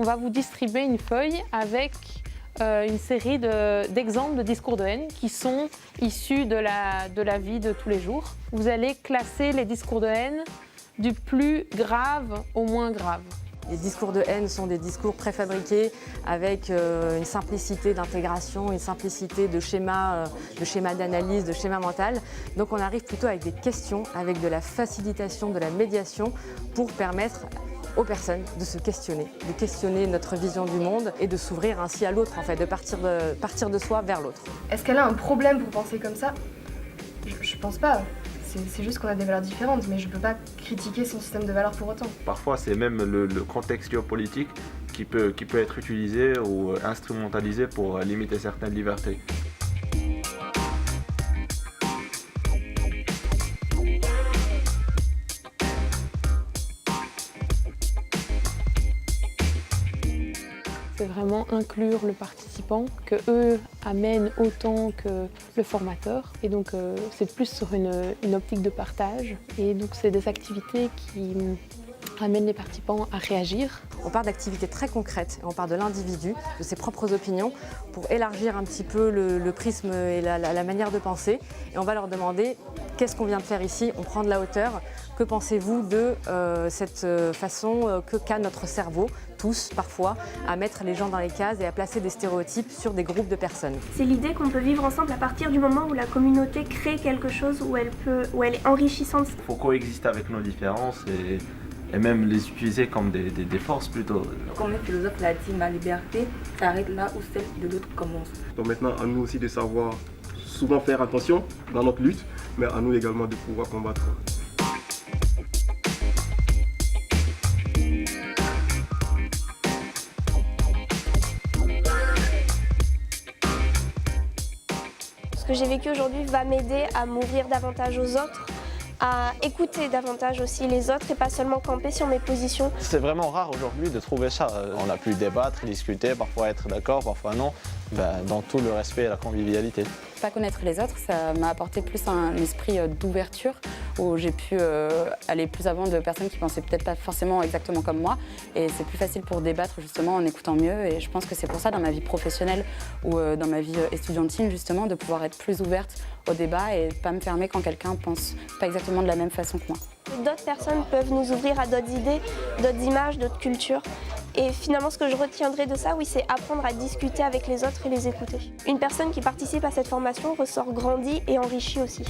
va vous distribuer une feuille avec une série d'exemples de discours de haine qui sont issus de la vie de tous les jours. Vous allez classer les discours de haine du plus grave au moins grave. Les discours de haine sont des discours préfabriqués avec une simplicité d'intégration, une simplicité de schéma d'analyse, de schéma mental. Donc on arrive plutôt avec des questions, avec de la facilitation, de la médiation pour permettre aux personnes de se questionner, de questionner notre vision du monde et de s'ouvrir ainsi à l'autre, en fait, de partir de soi vers l'autre. Est-ce qu'elle a un problème pour penser comme ça ? Je pense pas. C'est juste qu'on a des valeurs différentes, mais je peux pas critiquer son système de valeurs pour autant. Parfois, c'est même le contexte géopolitique qui peut être utilisé ou instrumentalisé pour limiter certaines libertés. C'est vraiment inclure le participant, que eux amènent autant que le formateur. Et donc c'est plus sur une optique de partage. Et donc c'est des activités qui amènent les participants à réagir. On part d'activités très concrètes, on part de l'individu, de ses propres opinions, pour élargir un petit peu le prisme et la manière de penser. Et on va leur demander qu'est-ce qu'on vient de faire ici, on prend de la hauteur. Que pensez-vous de cette façon qu'a notre cerveau, tous parfois, à mettre les gens dans les cases et à placer des stéréotypes sur des groupes de personnes. C'est l'idée qu'on peut vivre ensemble à partir du moment où la communauté crée quelque chose, où elle est enrichissante. Il faut coexister avec nos différences et même les utiliser comme des forces plutôt. Comme le philosophe l'a dit, ma liberté s'arrête là où celle de l'autre commence. Donc maintenant, à nous aussi de savoir souvent faire attention dans notre lutte, mais à nous également de pouvoir combattre. Ce que j'ai vécu aujourd'hui va m'aider à m'ouvrir davantage aux autres, à écouter davantage aussi les autres et pas seulement camper sur mes positions. C'est vraiment rare aujourd'hui de trouver ça. On a pu débattre, discuter, parfois être d'accord, parfois non, dans tout le respect et la convivialité. Pas connaître les autres, ça m'a apporté plus un esprit d'ouverture où j'ai pu aller plus avant de personnes qui pensaient peut-être pas forcément exactement comme moi. Et c'est plus facile pour débattre justement en écoutant mieux. Et je pense que c'est pour ça dans ma vie professionnelle ou dans ma vie estudiantine justement de pouvoir être plus ouverte au débat et pas me fermer quand quelqu'un pense pas exactement de la même façon que moi. D'autres personnes peuvent nous ouvrir à d'autres idées, d'autres images, d'autres cultures. Et finalement, ce que je retiendrai de ça, oui, c'est apprendre à discuter avec les autres et les écouter. Une personne qui participe à cette formation ressort grandie et enrichie aussi.